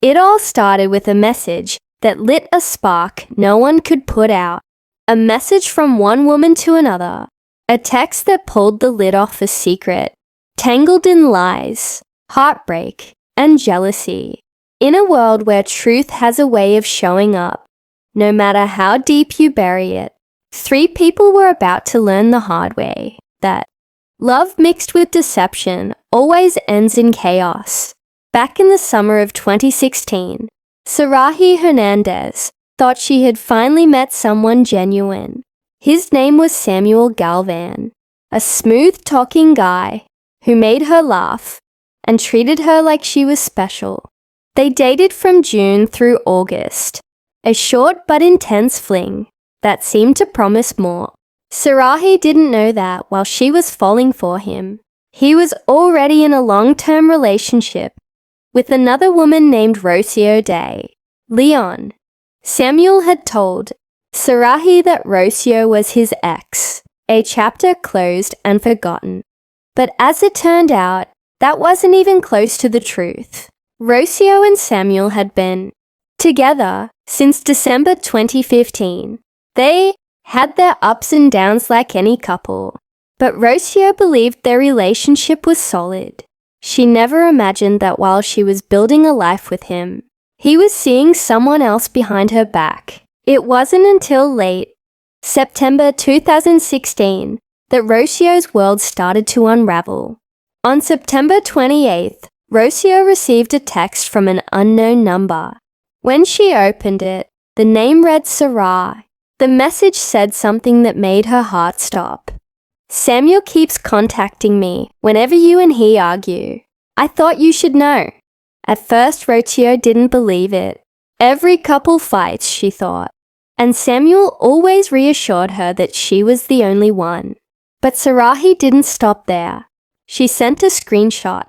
It all started with a message that lit a spark no one could put out. A message from one woman to another. A text that pulled the lid off a secret, tangled in lies, heartbreak, and jealousy. In a world where truth has a way of showing up, no matter how deep you bury it, 3 people were about to learn the hard way that love mixed with deception always ends in chaos. Back in the summer of 2016, Sarahi Hernandez thought she had finally met someone genuine. His name was Samuel Galvan, a smooth-talking guy who made her laugh and treated her like she was special. They dated from June through August, a short but intense fling that seemed to promise more. Sarahi didn't know that while she was falling for him, he was already in a long-term relationship with another woman named Rocio Day. Leon. Samuel had told Sarahi that Rocio was his ex, a chapter closed and forgotten. But as it turned out, that wasn't even close to the truth. Rocio and Samuel had been together since December 2015. They had their ups and downs like any couple, but Rocio believed their relationship was solid. She never imagined that while she was building a life with him, he was seeing someone else behind her back. It wasn't until late September 2016 that Rocio's world started to unravel. On September 28th, Rocio received a text from an unknown number. When she opened it, the name read Sarah. The message said something that made her heart stop. Samuel keeps contacting me whenever you and he argue. I thought you should know. At first, Rocio didn't believe it. Every couple fights, she thought. And Samuel always reassured her that she was the only one. But Sarahi didn't stop there. She sent a screenshot,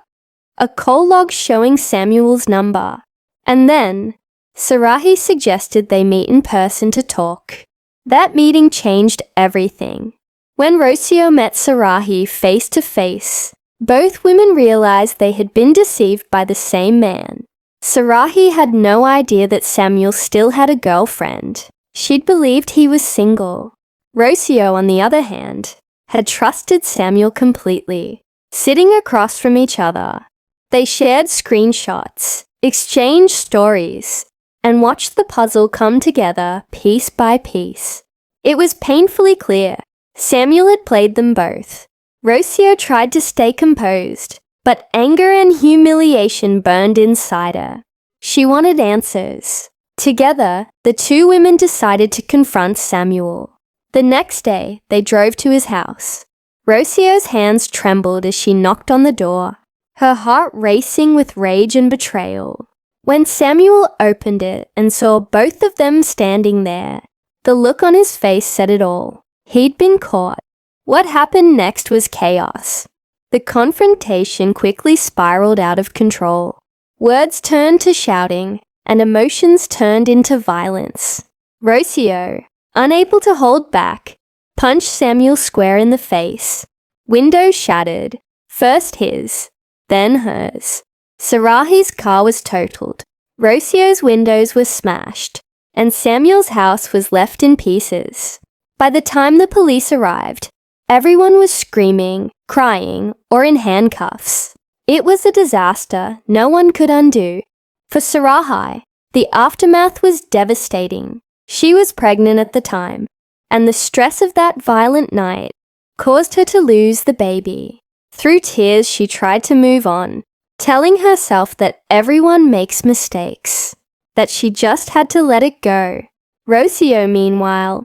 a call log showing Samuel's number. And then, Sarahi suggested they meet in person to talk. That meeting changed everything. When Rocio met Sarahi face to face, both women realized they had been deceived by the same man. Sarahi had no idea that Samuel still had a girlfriend. She'd believed he was single. Rocio, on the other hand, had trusted Samuel completely. Sitting across from each other, they shared screenshots, exchanged stories, and watched the puzzle come together piece by piece. It was painfully clear. Samuel had played them both. Rocio tried to stay composed, but anger and humiliation burned inside her. She wanted answers. Together, the 2 women decided to confront Samuel. The next day, they drove to his house. Rocio's hands trembled as she knocked on the door, her heart racing with rage and betrayal. When Samuel opened it and saw both of them standing there, the look on his face said it all. He'd been caught. What happened next was chaos. The confrontation quickly spiraled out of control. Words turned to shouting, and emotions turned into violence. Rocio, unable to hold back, punched Samuel square in the face. Windows shattered, first his, then hers. Sarahi's car was totaled. Rocio's windows were smashed, and Samuel's house was left in pieces. By the time the police arrived, everyone was screaming, crying, or in handcuffs. It was a disaster no one could undo. For Sarahi, the aftermath was devastating. She was pregnant at the time, and the stress of that violent night caused her to lose the baby. Through tears, she tried to move on, telling herself that everyone makes mistakes, that she just had to let it go. Rocio, meanwhile,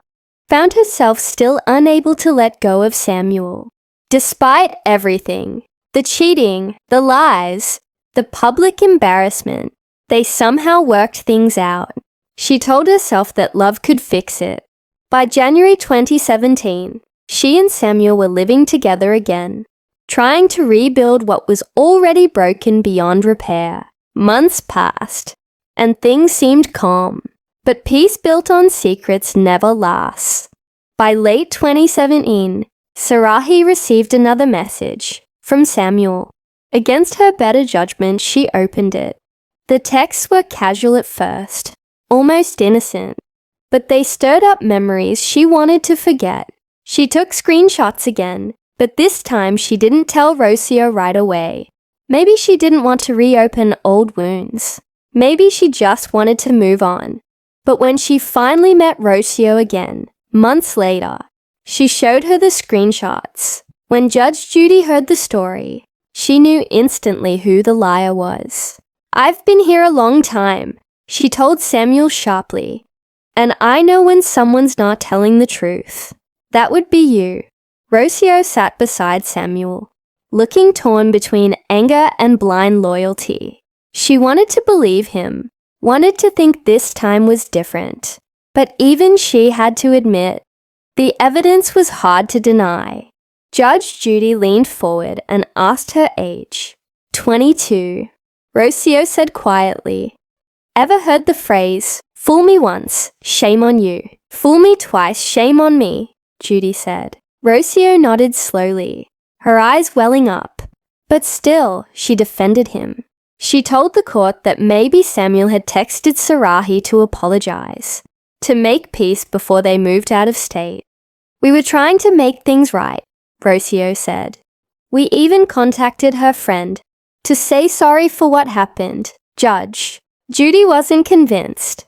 found herself still unable to let go of Samuel. Despite everything, the cheating, the lies, the public embarrassment, they somehow worked things out. She told herself that love could fix it. By January 2017, she and Samuel were living together again, trying to rebuild what was already broken beyond repair. Months passed, and things seemed calm. But peace built on secrets never lasts. By late 2017, Sarahi received another message from Samuel. Against her better judgment, she opened it. The texts were casual at first, almost innocent, but they stirred up memories she wanted to forget. She took screenshots again, but this time she didn't tell Rocio right away. Maybe she didn't want to reopen old wounds. Maybe she just wanted to move on. But when she finally met Rocio again, months later, she showed her the screenshots. When Judge Judy heard the story, she knew instantly who the liar was. "I've been here a long time," she told Samuel sharply, "and I know when someone's not telling the truth. That would be you." Rocio sat beside Samuel, looking torn between anger and blind loyalty. She wanted to believe him, wanted to think this time was different, but even she had to admit, the evidence was hard to deny. Judge Judy leaned forward and asked her age. 22. Rocio said quietly, "Ever heard the phrase, 'Fool me once, shame on you. Fool me twice, shame on me,'" Judy said. Rocio nodded slowly, her eyes welling up. But still, she defended him. She told the court that maybe Samuel had texted Sarahi to apologize, to make peace before they moved out of state. "We were trying to make things right," Rocio said. "We even contacted her friend to say sorry for what happened, Judge." Judy wasn't convinced.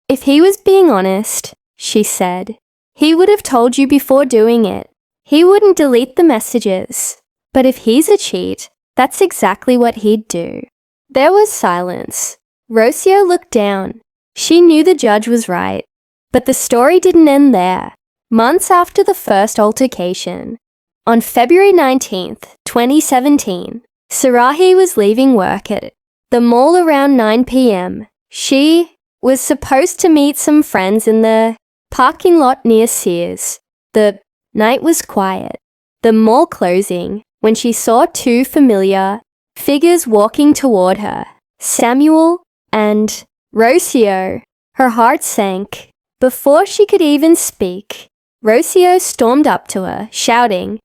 "If he was being honest," she said, "he would have told you before doing it. He wouldn't delete the messages. But if he's a cheat, that's exactly what he'd do." There was silence. Rocio looked down. She knew the judge was right. But the story didn't end there. Months after the first altercation, on February 19th, 2017, Sarahi was leaving work at the mall around 9 p.m. She was supposed to meet some friends in the parking lot near Sears. The night was quiet, the mall closing, when she saw two familiar figures walking toward her, Samuel and Rocio. Her heart sank. Before she could even speak, Rocio stormed up to her, shouting,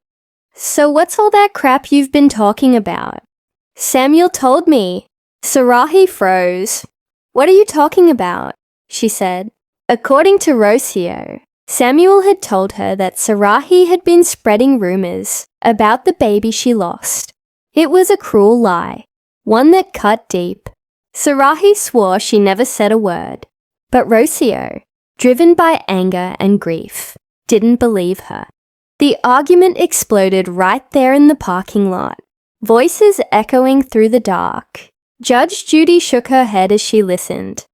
"So what's all that crap you've been talking about?" "Samuel told me." Sarahi froze. "What are you talking about?" she said. According to Rocio, Samuel had told her that Sarahi had been spreading rumors about the baby she lost. It was a cruel lie, one that cut deep. Sarahi swore she never said a word, but Rocio, driven by anger and grief, didn't believe her. The argument exploded right there in the parking lot, voices echoing through the dark. Judge Judy shook her head as she listened.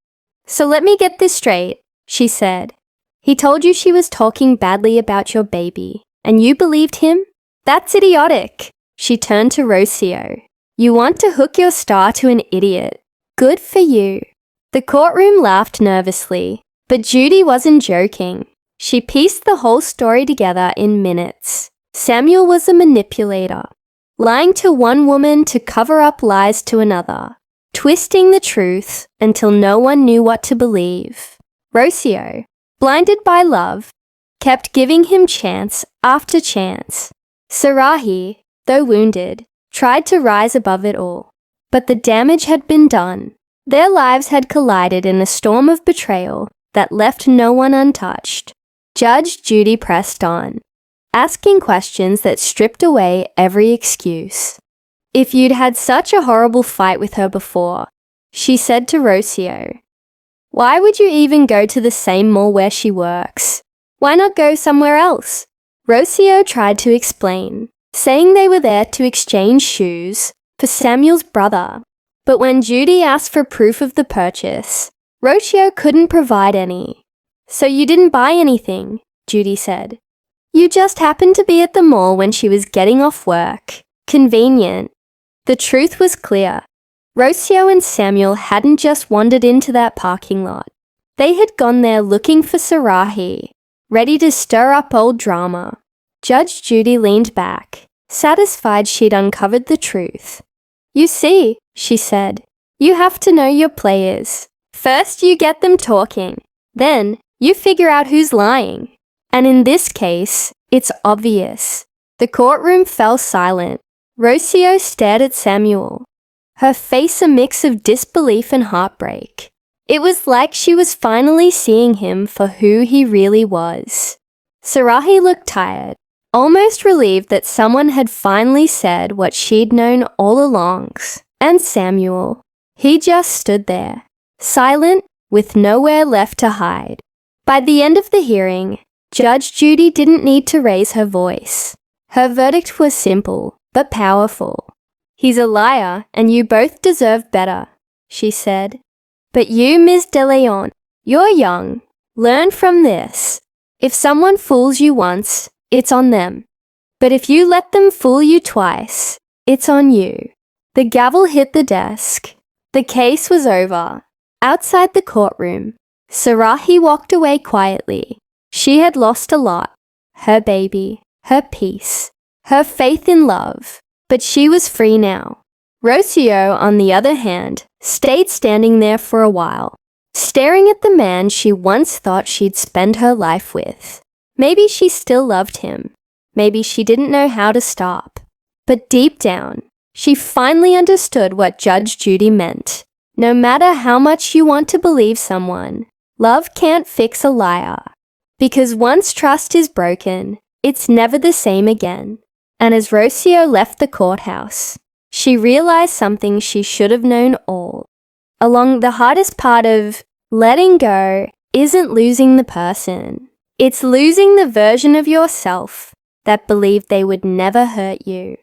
"So let me get this straight," she said. "He told you she was talking badly about your baby, and you believed him? That's idiotic." She turned to Rocio. "You want to hook your star to an idiot. Good for you." The courtroom laughed nervously, but Judy wasn't joking. She pieced the whole story together in minutes. Samuel was a manipulator, lying to one woman to cover up lies to another, twisting the truth until no one knew what to believe. Rocio, blinded by love, kept giving him chance after chance. Sarahi, though wounded, tried to rise above it all. But the damage had been done. Their lives had collided in a storm of betrayal that left no one untouched. Judge Judy pressed on, asking questions that stripped away every excuse. "If you'd had such a horrible fight with her before," she said to Rocio, "why would you even go to the same mall where she works? Why not go somewhere else?" Rocio tried to explain, saying they were there to exchange shoes for Samuel's brother. But when Judy asked for proof of the purchase, Rocio couldn't provide any. "So you didn't buy anything," Judy said. "You just happened to be at the mall when she was getting off work. Convenient." The truth was clear. Rocio and Samuel hadn't just wandered into that parking lot. They had gone there looking for Sarahi, ready to stir up old drama. Judge Judy leaned back, satisfied she'd uncovered the truth. "You see," she said, "you have to know your players. First you get them talking, then you figure out who's lying. And in this case, it's obvious." The courtroom fell silent. Rocio stared at Samuel. her face a mix of disbelief and heartbreak. It was like she was finally seeing him for who he really was. Sarahi looked tired, almost relieved that someone had finally said what she'd known all along. And Samuel, he just stood there, silent, with nowhere left to hide. By the end of the hearing, Judge Judy didn't need to raise her voice. Her verdict was simple, but powerful. "He's a liar, and you both deserve better," she said. "But you, Ms. De Leon, you're young. Learn from this. If someone fools you once, it's on them. But if you let them fool you twice, it's on you." The gavel hit the desk. The case was over. Outside the courtroom, Sarahi walked away quietly. She had lost a lot. Her baby, her peace, her faith in love. But she was free now. Rocio, on the other hand, stayed standing there for a while, staring at the man she once thought she'd spend her life with. Maybe she still loved him. Maybe she didn't know how to stop. But deep down, she finally understood what Judge Judy meant. No matter how much you want to believe someone, love can't fix a liar. Because once trust is broken, it's never the same again. And as Rocio left the courthouse, she realized something she should have known all along. The hardest part of letting go isn't losing the person. It's losing the version of yourself that believed they would never hurt you.